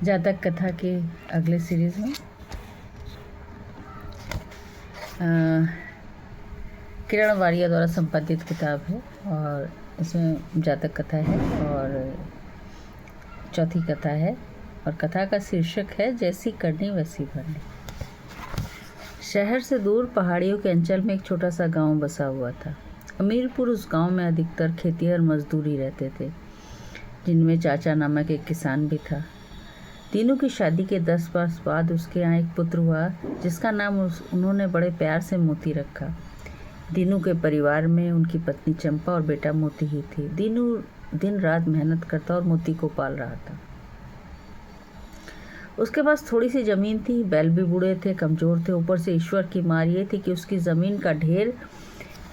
जातक कथा के अगले सीरीज़ में किरण वारिया द्वारा संपादित किताब है और इसमें जातक कथा है और चौथी कथा है और कथा का शीर्षक है जैसी करनी वैसी भरनी। शहर से दूर पहाड़ियों के अंचल में एक छोटा सा गांव बसा हुआ था। अमीरपुर उस गांव में अधिकतर खेती और मजदूरी रहते थे, जिनमें चाचा नामक एक किसान भी था। तीनों की शादी के 10 वर्ष बाद उसके यहाँ एक पुत्र हुआ, जिसका नाम उन्होंने बड़े प्यार से मोती रखा। दीनू के परिवार में उनकी पत्नी चंपा और बेटा मोती ही थी। दीनू दिन रात मेहनत करता और मोती को पाल रहा था। उसके पास थोड़ी सी ज़मीन थी, बैल भी बूढ़े थे, कमज़ोर थे। ऊपर से ईश्वर की मार ये थी कि उसकी ज़मीन का ढेर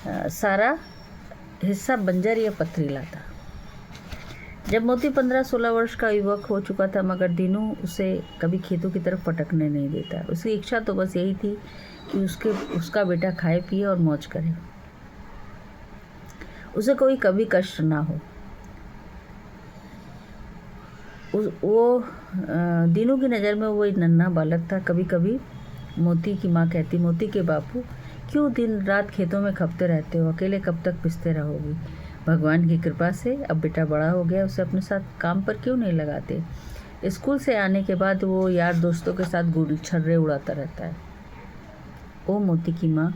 सारा हिस्सा बंजर या पथरीला था। जब मोती 15-16 वर्ष का युवक हो चुका था, मगर दीनू उसे कभी खेतों की तरफ पटकने नहीं देता। उसकी इच्छा तो बस यही थी कि उसका बेटा खाए पिए और मौज करे, उसे कोई कभी कष्ट ना हो। वो दीनू की नज़र में वो एक नन्हा बालक था। कभी कभी मोती की माँ कहती, मोती के बापू, क्यों दिन रात खेतों में खपते रहते हो? अकेले कब तक पिसते रहोगी? भगवान की कृपा से अब बेटा बड़ा हो गया, उसे अपने साथ काम पर क्यों नहीं लगाते? स्कूल से आने के बाद वो यार दोस्तों के साथ गुलछर्रे उड़ाता रहता है। ओ मोती की माँ,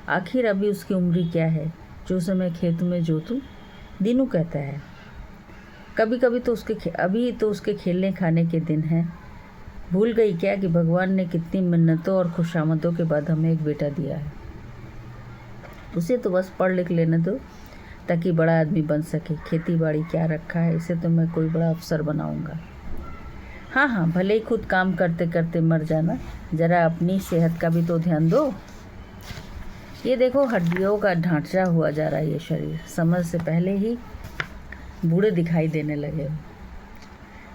आखिर अभी उसकी उम्र क्या है जो उसे मैं खेत में जोतूं? दीनू कहता है। कभी कभी तो अभी तो उसके खेलने खाने के दिन हैं। भूल गई क्या कि भगवान ने कितनी मिन्नतों और खुशामदों के बाद हमें एक बेटा दिया है? उसे तो बस पढ़ लिख लेने दो ताकि बड़ा आदमी बन सके। खेती बाड़ी क्या रखा है, इसे तो मैं कोई बड़ा अफसर बनाऊंगा। हाँ हाँ, भले ही खुद काम करते करते मर जाना, जरा अपनी सेहत का भी तो ध्यान दो। ये देखो, हड्डियों का ढांचा हुआ जा रहा है ये शरीर, समझ से पहले ही बूढ़े दिखाई देने लगे हो।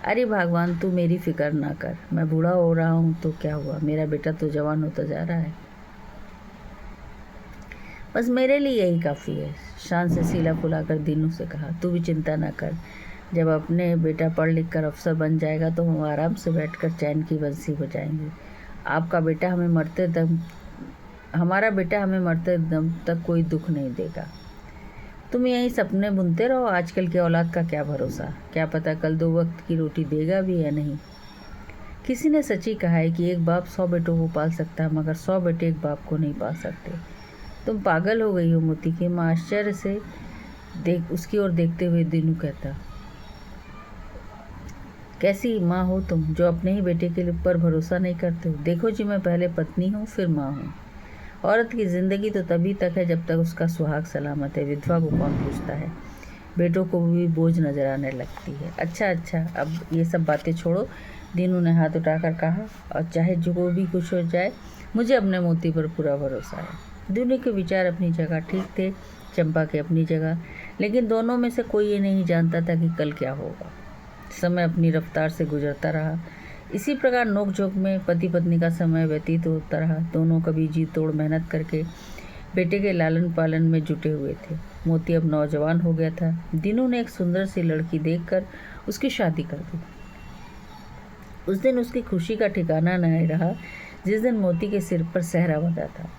अरे भगवान, तू मेरी फिक्र ना कर। मैं बूढ़ा हो रहा हूँ तो क्या हुआ, मेरा बेटा तो जवान होता जा रहा है। बस मेरे लिए यही काफ़ी है। शान से सीला फुलाकर दीनू से कहा, तू भी चिंता ना कर। जब अपने बेटा पढ़ लिख कर अफसर बन जाएगा तो हम आराम से बैठकर चैन की बंसी बजाएंगे। हमारा बेटा हमें मरते दम तक कोई दुख नहीं देगा। तुम यही सपने बुनते रहो। आजकल की औलाद का क्या भरोसा, क्या पता कल 2 वक्त की रोटी देगा भी या नहीं। किसी ने सच ही कहा है कि एक बाप 100 बेटों को पाल सकता है, मगर 100 बेटे एक बाप को नहीं पाल सकते। तुम पागल हो गई हो मोती की माँ, आश्चर्य से उसकी ओर देखते हुए दीनू कहता। कैसी माँ हो तुम जो अपने ही बेटे के ऊपर भरोसा नहीं करते हो? देखो जी, मैं पहले पत्नी हूँ फिर माँ हूँ। औरत की ज़िंदगी तो तभी तक है जब तक उसका सुहाग सलामत है। विधवा को कौन पूछता है? बेटों को भी बोझ नजर आने लगती है। अच्छा, अब ये सब बातें छोड़ो, दीनू ने हाथ उठाकर कहा, और चाहे जो भी कुछ हो जाए, मुझे अपने मोती पर पूरा भरोसा है। दीनू के विचार अपनी जगह ठीक थे, चंपा के अपनी जगह, लेकिन दोनों में से कोई ये नहीं जानता था कि कल क्या होगा। समय अपनी रफ्तार से गुजरता रहा। इसी प्रकार नोक-झोंक में पति पत्नी का समय व्यतीत होता रहा। दोनों कभी जी तोड़ मेहनत करके बेटे के लालन पालन में जुटे हुए थे। मोती अब नौजवान हो गया था। दीनू ने एक सुंदर सी लड़की देखकर उसकी शादी कर दी। उस दिन उसकी खुशी का ठिकाना नहीं रहा जिस दिन मोती के सिर पर सेहरा बंधा था।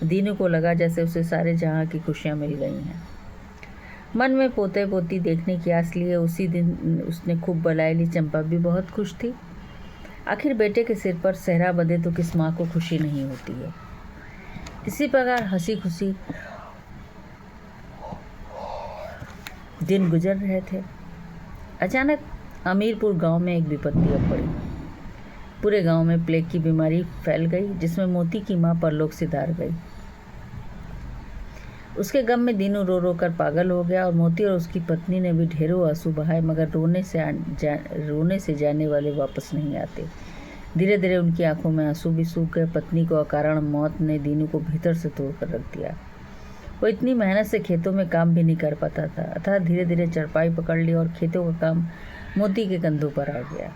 दीनू को लगा जैसे उसे सारे जहां की खुशियां मिल गई हैं। मन में पोते पोती देखने की आस लिए उसी दिन उसने खूब बलाई ली। चंपा भी बहुत खुश थी। आखिर बेटे के सिर पर सेहरा बंधे तो किस माँ को खुशी नहीं होती है। इसी प्रकार हंसी खुशी दिन गुजर रहे थे। अचानक अमीरपुर गांव में एक विपत्ति आ पड़ी। पूरे गांव में प्लेग की बीमारी फैल गई, जिसमें मोती की माँ परलोक सिधार गई। उसके गम में दीनू रो रो कर पागल हो गया और मोती और उसकी पत्नी ने भी ढेरों आंसू बहाए, मगर रोने से जाने वाले वापस नहीं आते। धीरे धीरे उनकी आंखों में आंसू भी सूख गए। पत्नी को अकारण मौत ने दीनू को भीतर से तोड़कर रख दिया। वो इतनी मेहनत से खेतों में काम भी नहीं कर पाता था, अतः धीरे धीरे चरपाई पकड़ ली और खेतों का काम मोती के कंधों पर आ गया।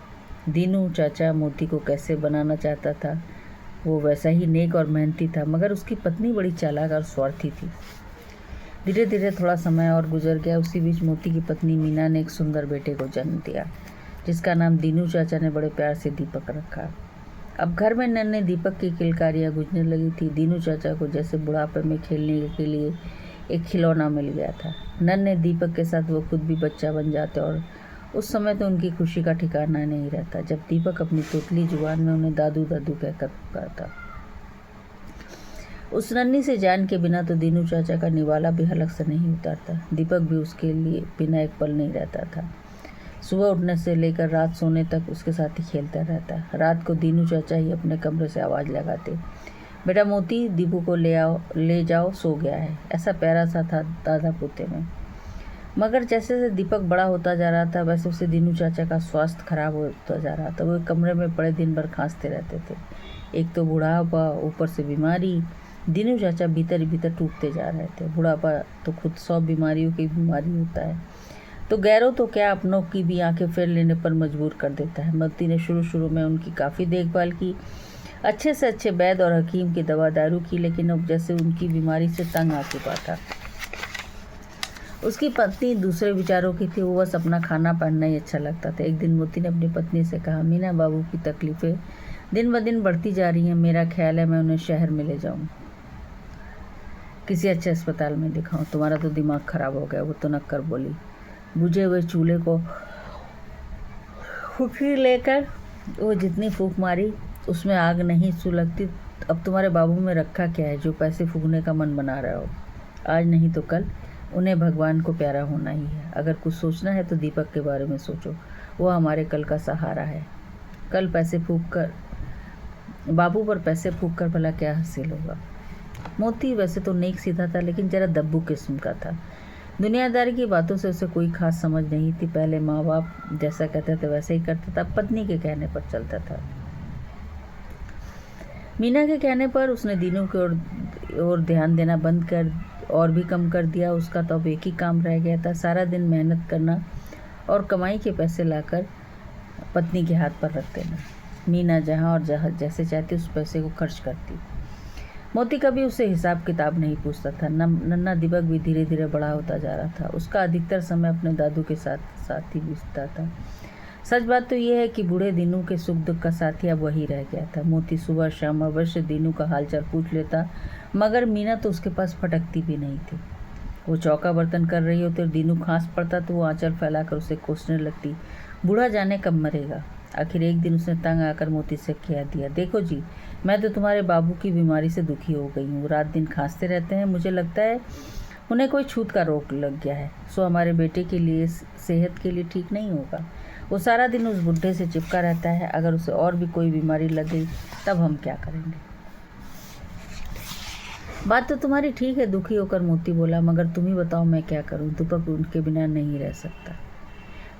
दीनू चाचा मोती को कैसे बनाना चाहता था, वो वैसा ही नेक और मेहनती था, मगर उसकी पत्नी बड़ी चालाक और स्वार्थी थी। धीरे धीरे थोड़ा समय और गुजर गया। उसी बीच मोती की पत्नी मीना ने एक सुंदर बेटे को जन्म दिया। जिसका नाम दीनू चाचा ने बड़े प्यार से दीपक रखा। अब घर में नन्हे दीपक की किलकारियाँ गूंजने लगी थी। दीनू चाचा को जैसे बुढ़ापे में खेलने के लिए एक खिलौना मिल गया था। नन्हे दीपक के साथ वो खुद भी बच्चा बन जाते और उस समय तो उनकी खुशी का ठिकाना नहीं रहता जब दीपक अपनी तोतली जुबान में उन्हें दादू दादू कहकर पुकारता। उस नन्ही से जान के बिना तो दीनू चाचा का निवाला भी हलक से नहीं उतारता। दीपक भी उसके लिए बिना एक पल नहीं रहता था। सुबह उठने से लेकर रात सोने तक उसके साथ ही खेलता रहता। रात को दीनू चाचा ही अपने कमरे से आवाज़ लगाते, बेटा मोती, दीपू को ले जाओ, सो गया है। ऐसा प्यारा सा था दादा पोते में। मगर जैसे जैसे दीपक बड़ा होता जा रहा था वैसे वैसे दीनू चाचा का स्वास्थ्य खराब होता जा रहा था। वो कमरे में पड़े दिन भर खांसते रहते थे। एक तो बुढ़ापा, ऊपर से बीमारी। दीनू चाचा भीतर ही भीतर टूटते जा रहे थे। बुढ़ापा तो खुद 100 बीमारियों की बीमारी होता है, तो गैरों तो क्या अपनों की भी आंखें फेर लेने पर मजबूर कर देता है। मोती ने शुरू में उनकी काफ़ी देखभाल की, अच्छे से अच्छे वैद्य और हकीम की दवा दारू की, लेकिन अब जैसे उनकी बीमारी से तंग आ चुका था। उसकी पत्नी दूसरे विचारों की थी। वो बस अपना खाना पहनना ही अच्छा लगता था। एक दिन मोती ने अपनी पत्नी से कहा, मीना बाबू की तकलीफ़ें दिन ब दिन बढ़ती जा रही हैं। मेरा ख्याल है मैं उन्हें शहर में ले जाऊँ, किसी अच्छे अस्पताल में दिखाऊं। तुम्हारा तो दिमाग खराब हो गया, वो तो नक्कर बोली। बुझे हुए चूल्हे को फूकी लेकर वो जितनी फूंक मारी उसमें आग नहीं सुलगती। अब तुम्हारे बाबू में रखा क्या है जो पैसे फूकने का मन बना रहे हो? आज नहीं तो कल उन्हें भगवान को प्यारा होना ही है। अगर कुछ सोचना है तो दीपक के बारे में सोचो, वो हमारे कल का सहारा है। कल पैसे फूक कर बाबू पर पैसे फूक कर भला क्या हासिल होगा? मोती वैसे तो नेक सीधा था, लेकिन जरा दब्बू किस्म का था। दुनियादारी की बातों से उसे कोई खास समझ नहीं थी। पहले माँ बाप जैसा कहते थे वैसे ही करता था, पत्नी के कहने पर चलता था। मीना के कहने पर उसने दीनू की ओर ध्यान देना बंद कर और भी कम कर दिया। उसका तो अब एक ही काम रह गया था, सारा दिन मेहनत करना और कमाई के पैसे लाकर पत्नी के हाथ पर रख देना। मीना जहाँ और जहाँ जैसे चाहती उस पैसे को खर्च करती। मोती कभी उससे हिसाब किताब नहीं पूछता था। नन्हा दीपक भी धीरे धीरे बड़ा होता जा रहा था। उसका अधिकतर समय अपने दादू के साथ ही बीतता था। सच बात तो यह है कि बूढ़े दीनू के सुख दुख का साथी अब वही रह गया था। मोती सुबह शाम अवश्य दीनू का हालचाल पूछ लेता, मगर मीना तो उसके पास फटकती भी नहीं थी। वो चौका बर्तन कर रही होती और दीनू खांस पड़ता तो वो आंचल फैलाकर उसे कोसने लगती, बूढ़ा जाने कब मरेगा। आखिर एक दिन उसने तंग आकर मोती से कह दिया, देखो जी, मैं तो तुम्हारे बाबू की बीमारी से दुखी हो गई हूँ। रात दिन खांसते रहते हैं, मुझे लगता है उन्हें कोई छूत का रोग लग गया है। सो हमारे बेटे के लिए सेहत के लिए ठीक नहीं होगा। वो सारा दिन उस बुढ़े से चिपका रहता है। अगर उसे और भी कोई बीमारी लग गई तब हम क्या करेंगे? बात तो तुम्हारी ठीक है, दुखी होकर मोती बोला, मगर तुम ही बताओ मैं क्या करूं? दीपक उनके बिना नहीं रह सकता।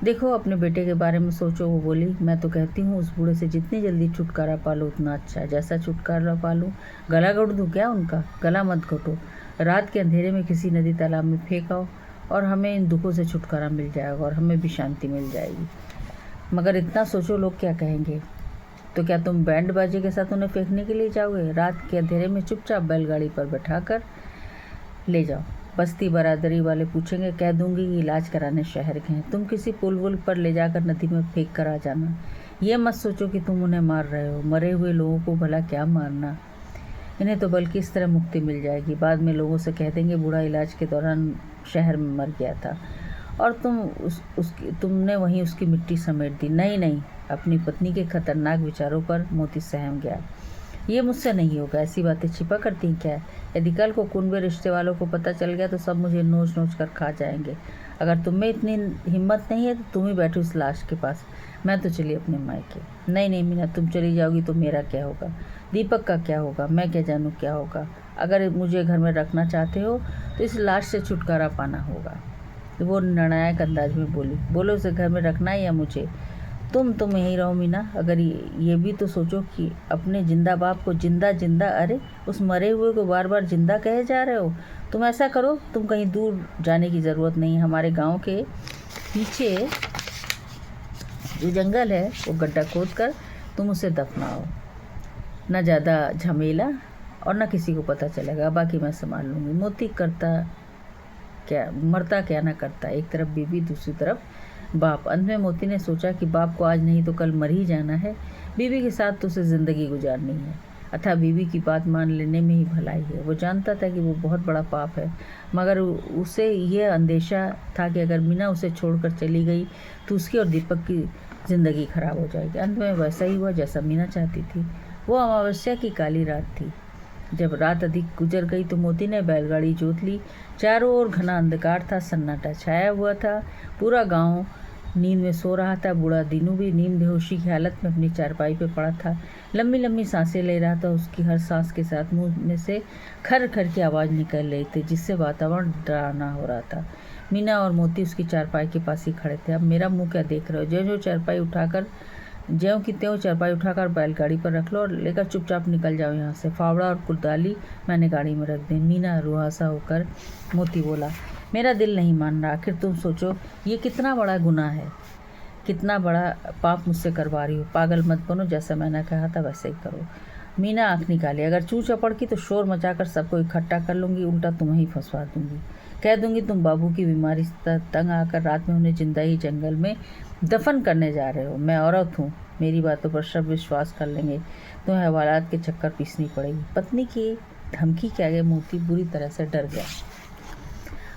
देखो अपने बेटे के बारे में सोचो, वो बोली। मैं तो कहती हूँ उस बूढ़े से जितनी जल्दी छुटकारा पालो उतना अच्छा है। जैसा छुटकारा पालूं, गला घोट दूँ क्या उनका? गला मत घोटो, रात के अंधेरे में किसी नदी तालाब में फेंक आओ और हमें इन दुखों से छुटकारा मिल जाएगा और हमें भी शांति मिल जाएगी। मगर इतना सोचो, लोग क्या कहेंगे? तो क्या तुम बैंड बाजे के साथ उन्हें फेंकने के लिए जाओगे? रात के अंधेरे में चुपचाप बैलगाड़ी पर बैठाकर ले जाओ। बस्ती बरादरी वाले पूछेंगे, कह दूंगी कि इलाज कराने शहर गए हैं। तुम किसी पुल वुल पर ले जाकर नदी में फेंक कर आ जाना। ये मत सोचो कि तुम उन्हें मार रहे हो। मरे हुए लोगों को भला क्या मारना? इन्हें तो बल्कि इस तरह मुक्ति मिल जाएगी। बाद में लोगों से कह देंगे बूढ़ा इलाज के दौरान शहर में मर गया था और तुमने वहीं उसकी मिट्टी समेट दी। नहीं, अपनी पत्नी के खतरनाक विचारों पर मोती सहम गया। ये मुझसे नहीं होगा, ऐसी बातें छिपा करती क्या है? यदि कल को कुनबे रिश्ते वालों को पता चल गया तो सब मुझे नोच नोच कर खा जाएंगे। अगर तुम में इतनी हिम्मत नहीं है तो तुम ही बैठो इस लाश के पास, मैं तो चली अपने मायके। नहीं मीना, तुम चली जाओगी तो मेरा क्या होगा? दीपक का क्या होगा? मैं क्या जानूँ क्या होगा? अगर मुझे घर में रखना चाहते हो तो इस लाश से छुटकारा पाना होगा। वो निर्णायक अंदाज में बोली। बोलो उसे घर में रखना है या मुझे? तुम यहीं रहो मीना। अगर ये भी तो सोचो कि अपने जिंदा बाप को जिंदा अरे उस मरे हुए को बार बार जिंदा कहे जा रहे हो। तुम ऐसा करो, तुम कहीं दूर जाने की ज़रूरत नहीं है। हमारे गांव के पीछे जो जंगल है वो गड्ढा खोद कर तुम उसे दफनाओ। न ज़्यादा झमेला और न किसी को पता चलेगा, बाकी मैं संभाल लूँगी। मोती करता क्या, मरता क्या ना करता। एक तरफ बीबी, दूसरी तरफ बाप। अंत में मोती ने सोचा कि बाप को आज नहीं तो कल मर ही जाना है, बीवी के साथ तो उसे ज़िंदगी गुजारनी है, अतः बीवी की बात मान लेने में ही भलाई है। वो जानता था कि वो बहुत बड़ा पाप है, मगर उसे यह अंदेशा था कि अगर मीना उसे छोड़कर चली गई तो उसकी और दीपक की ज़िंदगी खराब हो जाएगी। अंत में वैसा ही हुआ जैसा मीना चाहती थी। वो अमावस्या की काली रात थी। जब रात अधिक गुजर गई तो मोती ने बैलगाड़ी जोत ली। चारों ओर घना अंधकार था, सन्नाटा छाया हुआ था, पूरा गांव नींद में सो रहा था। बूढ़ा दीनू भी नींद बेहोशी की हालत में अपनी चारपाई पे पड़ा था, लंबी लंबी सांसें ले रहा था। उसकी हर सांस के साथ मुंह में से खर खर की आवाज़ निकल रही थी, जिससे वातावरण डरावना हो रहा था। मीना और मोती उसकी चारपाई के पास ही खड़े थे। अब मेरा मुंह क्या देख रहे हो? ज्यों की त्यों चारपाई उठाकर बैलगाड़ी पर रख लो और लेकर चुपचाप निकल जाओ यहाँ से। फावड़ा और कुदाली मैंने गाड़ी में रख दी। मीना रुआसा होकर मोती बोला, मेरा दिल नहीं मान रहा। आखिर तुम सोचो, ये कितना बड़ा गुनाह है, कितना बड़ा पाप मुझसे करवा रही हो। पागल मत बनो, जैसा मैंने कहा था वैसे ही करो। मीना आँख निकाली, अगर चू चपड़ की तो शोर मचाकर सबको इकट्ठा कर लूँगी, उल्टा तुम्हें ही फंसवा दूँगी। कह दूँगी तुम बाबू की बीमारी से तंग आकर रात में उन्हें जिंदा ही जंगल में दफन करने जा रहे हो। मैं औरत हूँ, मेरी बातों पर सब विश्वास कर लेंगे, तुम्हें हवालात के चक्कर पीसनी पड़ेगी। पत्नी की धमकी के आगे मोती बुरी तरह से डर गया।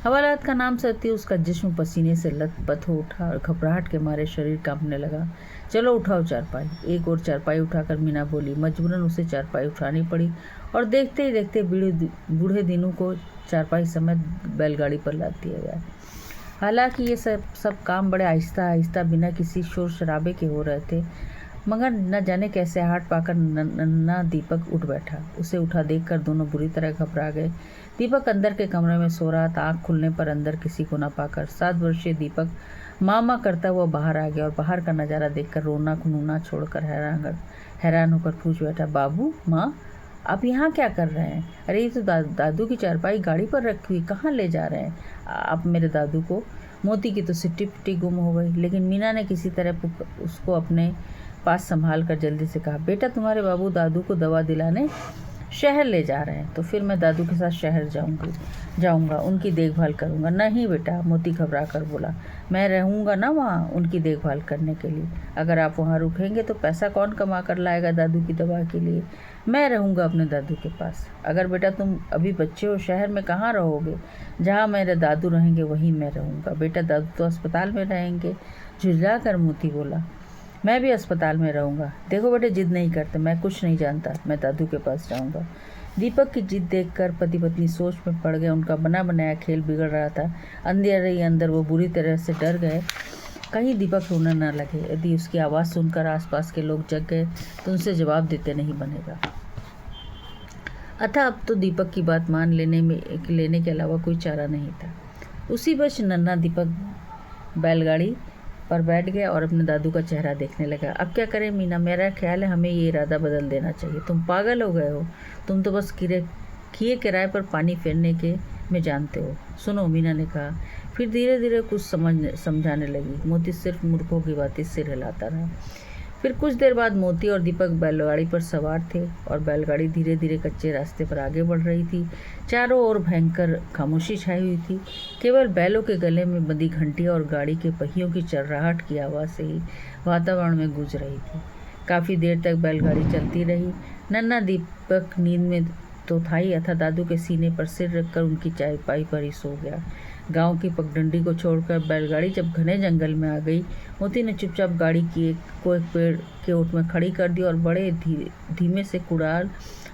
हवालात का नाम सुनते उसका जिस्म पसीने से लथपथ हो उठा और घबराहट के मारे शरीर कांपने लगा। चलो उठाओ चारपाई। एक और चारपाई उठाकर मीना बोली। मजबूरन उसे चारपाई उठानी पड़ी और देखते ही देखते बूढ़े दीनू को चारपाई समेत बैलगाड़ी पर लाद दिया गया। हालांकि ये सब काम बड़े आहिस्ता आहिस्ता बिना किसी शोर शराबे के हो रहे थे, मगर न जाने कैसे हाथ पाकर नन्ना दीपक उठ बैठा। उसे उठा देखकर दोनों बुरी तरह घबरा गए। दीपक अंदर के कमरे में सो रहा था। आँख खुलने पर अंदर किसी को न पाकर 7 वर्षीय दीपक मामा करता हुआ बाहर आ गया और बाहर का नज़ारा देखकर रोना खुनूना छोड़कर हैरान होकर पूछ बैठा, बाबू माँ आप यहाँ क्या कर रहे हैं? अरे ये तो दादू की चारपाई गाड़ी पर रखी हुई, कहाँ ले जा रहे हैं आप मेरे दादू को? मोती की तो सिट्टी पिट्टी गुम हो गई, लेकिन मीना ने किसी तरह उसको अपने पास संभाल कर जल्दी से कहा, बेटा तुम्हारे बाबू दादू को दवा दिलाने शहर ले जा रहे हैं, तो फिर मैं दादू के साथ शहर जाऊंगा, उनकी देखभाल करूंगा। नहीं बेटा, मोती घबरा कर बोला, मैं रहूंगा ना वहाँ उनकी देखभाल करने के लिए। अगर आप वहाँ रुकेंगे तो पैसा कौन कमा कर लाएगा दादू की दवा के लिए? मैं रहूंगा अपने दादू के पास। अगर बेटा तुम अभी बच्चे हो, शहर में कहाँ रहोगे? जहाँ मेरे दादू रहेंगे वहीं मैं रहूँगा। बेटा दादू तो अस्पताल में रहेंगे। झुंझला कर मोती बोला, मैं भी अस्पताल में रहूँगा। देखो बेटे, जिद नहीं करते, मैं कुछ नहीं जानता, मैं दादू के पास जाऊँगा। दीपक की जिद देखकर पति पत्नी सोच में पड़ गए। उनका बना बनाया खेल बिगड़ रहा था। अंदर ही अंदर वो बुरी तरह से डर गए, कहीं दीपक रोने न लगे। यदि उसकी आवाज़ सुनकर आसपास के लोग जग गए तो उनसे जवाब देते नहीं बनेगा। अतः अब तो दीपक की बात मान लेने के अलावा कोई चारा नहीं था। उसी वर्ष नन्हा दीपक बैलगाड़ी पर बैठ गया और अपने दादू का चेहरा देखने लगा। अब क्या करें मीना, मेरा ख्याल है हमें ये इरादा बदल देना चाहिए। तुम पागल हो गए हो, तुम तो बस किए किराए पर पानी फेरने के में जानते हो। सुनो, मीना ने कहा। फिर धीरे धीरे कुछ समझाने लगी। मोती सिर्फ मूर्खों की बातें सिर हिलाता रहा। फिर कुछ देर बाद मोती और दीपक बैलगाड़ी पर सवार थे और बैलगाड़ी धीरे धीरे कच्चे रास्ते पर आगे बढ़ रही थी। चारों ओर भयंकर खामोशी छाई हुई थी। केवल बैलों के गले में बंधी घंटियां और गाड़ी के पहियों की चर्राहट की आवाज़ से ही वातावरण में गूंज रही थी। काफ़ी देर तक बैलगाड़ी चलती रही। नन्हा दीपक नींद में तो था ही, अथा दादू के सीने पर सिर रखकर उनकी चारपाई पर ही सो गया। गांव की पगडंडी को छोड़कर बैलगाड़ी जब घने जंगल में आ गई, मोती ने चुपचाप गाड़ी एक पेड़ के ओट में खड़ी कर दी और बड़े धीमे से कुड़ाल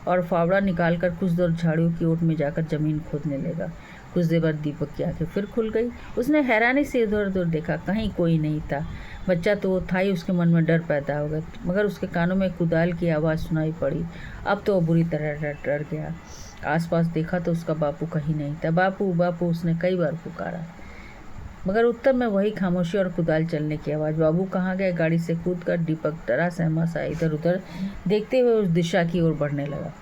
और फावड़ा निकालकर कुछ दूर झाड़ियों की ओट में जाकर जमीन खोदने लगा। कुछ देर बाद दीपक की आंखें फिर खुल गई। उसने हैरानी से इधर उधर देखा, कहीं कोई नहीं था। बच्चा तो वो था ही, उसके मन में डर पैदा हो गया, मगर उसके कानों में कुदाल की आवाज़ सुनाई पड़ी। अब तो वो बुरी तरह डर गया। आसपास देखा तो उसका बापू कहीं नहीं था। बापू बापू उसने कई बार पुकारा, मगर उत्तर में वही खामोशी और कुदाल चलने की आवाज़। बाबू कहाँ गए? गाड़ी से कूदकर दीपक डरा सहमा सा इधर उधर देखते हुए उस दिशा की ओर बढ़ने लगा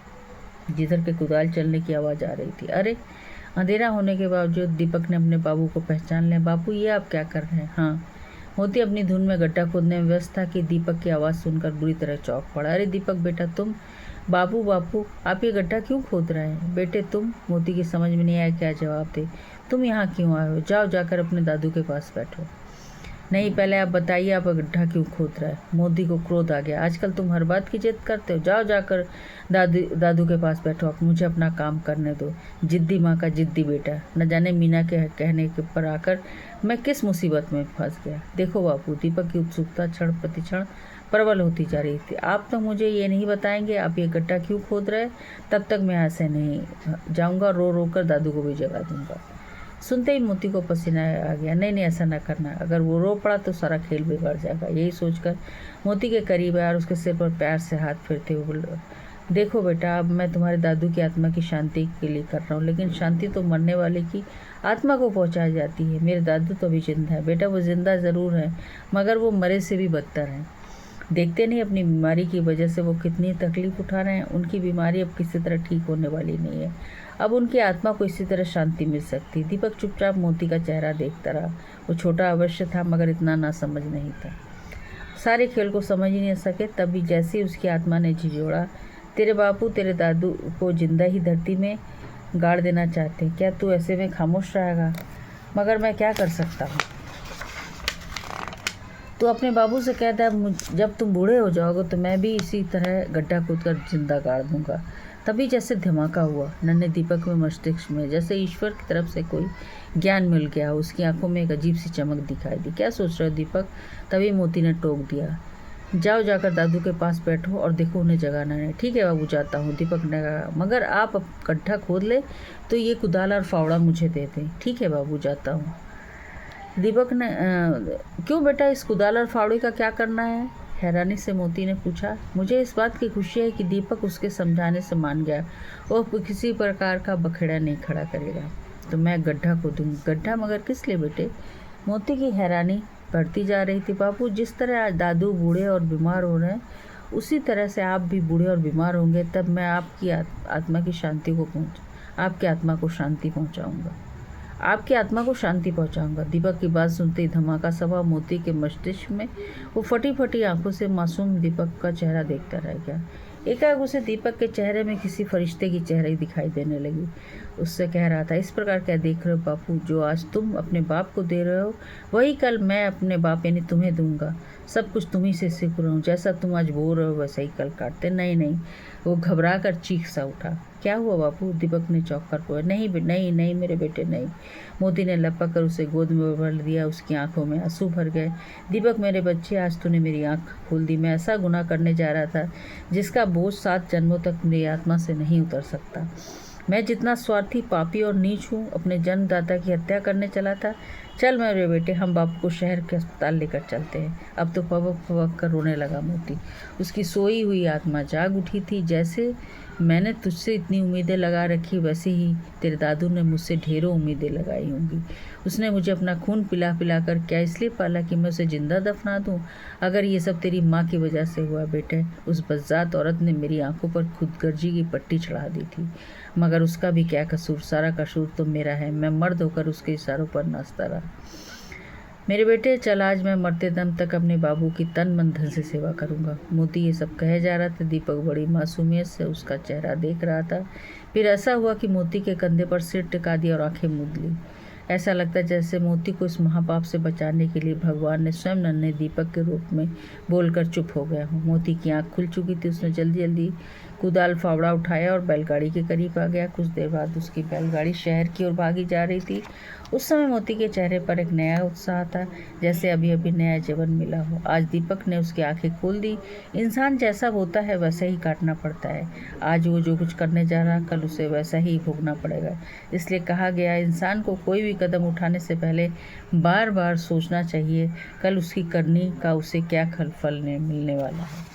जिधर के कुदाल चलने की आवाज़ आ रही थी। अरे, अंधेरा होने के बावजूद दीपक ने अपने बाबू को पहचान लिया। बापू, ये आप क्या कर रहे हैं? हाँ। मोती अपनी धुन में गड्ढा खोदने में व्यस्त था कि दीपक की आवाज़ सुनकर बुरी तरह चौंक पड़ा। अरे दीपक बेटा, तुम? बापू बापू, आप ये गड्ढा क्यों खोद रहे हैं? बेटे तुम? मोती की समझ में नहीं आया क्या जवाब दे। तुम यहाँ क्यों आए हो? जाओ, जाकर अपने दादू के पास बैठो। नहीं, पहले आप बताइए आप गड्ढा क्यों खोद रहा है। मोती को क्रोध आ गया। आजकल तुम हर बात की जिद करते हो। जाओ जाकर दादू के पास बैठो, आप मुझे अपना काम करने दो। जिद्दी माँ का जिद्दी बेटा। न जाने मीना के कहने के पर आकर मैं किस मुसीबत में फंस गया। देखो बापू, दीपक की उत्सुकता क्षण प्रतिक्षण प्रबल होती जा रही थी। आप तो मुझे ये नहीं बताएंगे आप ये गड्ढा क्यों खोद रहे, तब तक मैं यहाँ से नहीं जाऊँगा। रो रो कर दादू को भी जगा दूंगा। सुनते ही मोती को पसीना आ गया। नहीं नहीं, ऐसा ना करना, अगर वो रो पड़ा तो सारा खेल बिगड़ जाएगा। यही सोचकर मोती के करीब आया और उसके सिर पर प्यार से हाथ फेरते हुए बोल, देखो बेटा, अब मैं तुम्हारे दादू की आत्मा की शांति के लिए कर रहा हूँ, लेकिन शांति तो मरने वाले की आत्मा को पहुँचाई जाती है। मेरे दादू तो अभी जिंदा है बेटा, वो जिंदा ज़रूर है मगर वो मरे से भी बदतर हैं। देखते नहीं अपनी बीमारी की वजह से वो कितनी तकलीफ उठा रहे हैं। उनकी बीमारी अब किसी तरह ठीक होने वाली नहीं है। अब उनकी आत्मा को इसी तरह शांति मिल सकती। दीपक चुपचाप मोती का चेहरा देखता रहा। वो छोटा अवश्य था मगर इतना ना समझ नहीं था। सारे खेल को समझ ही नहीं सके। तभी जैसे ही उसकी आत्मा ने झिझोड़ा, तेरे बापू तेरे दादू को जिंदा ही धरती में गाड़ देना चाहते हैं। क्या तू ऐसे में खामोश रहेगा? मगर मैं क्या कर सकता हूँ। तो अपने बाबू से कहता है जब तुम बूढ़े हो जाओगे तो मैं भी इसी तरह गड्ढा खोद कर जिंदा गाड़ दूंगा। तभी जैसे धमाका हुआ। नन्हे दीपक में मस्तिष्क में जैसे ईश्वर की तरफ से कोई ज्ञान मिल गया। उसकी आंखों में एक अजीब सी चमक दिखाई दी। क्या सोच रहे हो दीपक? तभी मोती ने टोक दिया, जाओ जाकर दादू के पास बैठो और देखो उन्हें जगाना नहीं। ठीक है बाबू, जाता हूँ, दीपक ने कहा, मगर आप गड्ढा खोद ले तो ये कुदाल और फावड़ा मुझे दे दें। ठीक है बाबू, जाता हूँ। दीपक ने क्यों बेटा, इस कुदाल और फावड़े का क्या करना है? हैरानी से मोती ने पूछा। मुझे इस बात की खुशी है कि दीपक उसके समझाने से मान गया। वो किसी प्रकार का बखेड़ा नहीं खड़ा करेगा। तो मैं गड्ढा खोदूंगा। गड्ढा मगर किस लिए बेटे? मोती की हैरानी बढ़ती जा रही थी। बापू, जिस तरह आज दादू बूढ़े और बीमार हो रहे हैं उसी तरह से आप भी बूढ़े और बीमार होंगे। तब मैं आपकी आत्मा की शांति को आपकी आत्मा को शांति पहुँचाऊँगा। आपकी आत्मा को शांति पहुंचाऊंगा। दीपक की बात सुनते ही धमाका सभा मोती के मस्तिष्क में। वो फटी फटी आंखों से मासूम दीपक का चेहरा देखता रह गया। एकाएक उसे दीपक के चेहरे में किसी फरिश्ते की चेहरे दिखाई देने लगी। उससे कह रहा था, इस प्रकार क्या देख रहे हो बापू? जो आज तुम अपने बाप को दे रहे हो वही कल मैं अपने बाप यानी तुम्हें दूंगा। सब कुछ तुम्ही से सीख रहा हूँ। जैसा तुम आज बो रहे हो वैसा ही कल काटते। नहीं नहीं, वो घबरा कर चीख सा उठा। क्या हुआ बापू? दीपक ने चौंक कर पूछा। नहीं नहीं नहीं मेरे बेटे नहीं। मोती ने लपक कर उसे गोद में भर लिया। उसकी आंखों में आंसू भर गए। दीपक मेरे बच्चे, आज तूने मेरी आंख खोल दी। मैं ऐसा गुनाह करने जा रहा था जिसका बोझ 7 जन्मों तक मेरी आत्मा से नहीं उतर सकता। मैं जितना स्वार्थी, पापी और नीच हूँ, अपने जन्मदाता की हत्या करने चला था। चल मेरे बेटे, हम बापू को शहर के अस्पताल लेकर चलते हैं। अब तो पवक पवक कर रोने लगा मोती। उसकी सोई हुई आत्मा जाग उठी थी। जैसे मैंने तुझसे इतनी उम्मीदें लगा रखी वैसे ही तेरे दादू ने मुझसे ढेरों उम्मीदें लगाई होंगी। उसने मुझे अपना खून पिला पिला कर क्या इसलिए पाला कि मैं उसे जिंदा दफना दूं? अगर ये सब तेरी माँ की वजह से हुआ बेटे। उस बज़ात औरत ने मेरी आंखों पर खुदगर्जी की पट्टी चढ़ा दी थी, मगर उसका भी क्या कसूर? सारा कसूर तो मेरा है। मैं मर्द होकर उसके इशारों पर नाचता रहा। मेरे बेटे चल, आज मैं मरते दम तक अपने बाबू की तन मन धन से सेवा करूंगा। मोती ये सब कहे जा रहा था। दीपक बड़ी मासूमियत से उसका चेहरा देख रहा था। फिर ऐसा हुआ कि मोती के कंधे पर सिर टिका दिया और आंखें मूंद ली। ऐसा लगता जैसे मोती को इस महापाप से बचाने के लिए भगवान ने स्वयं नन्हे दीपक के रूप में बोलकर चुप हो गया हो। मोती की आंख खुल चुकी थी। उसने जल्दी जल्दी कुदाल फावड़ा उठाया और बैलगाड़ी के करीब आ गया। कुछ देर बाद उसकी बैलगाड़ी शहर की ओर भागी जा रही थी। उस समय मोती के चेहरे पर एक नया उत्साह था, जैसे अभी अभी नया जीवन मिला हो। आज दीपक ने उसकी आंखें खोल दी। इंसान जैसा होता है वैसा ही काटना पड़ता है। आज वो जो कुछ करने जा रहा कल उसे वैसा ही भोगना पड़ेगा। इसलिए कहा गया, इंसान को कोई भी कदम उठाने से पहले बार बार सोचना चाहिए कल उसकी करनी का उसे क्या फल मिलने वाला है।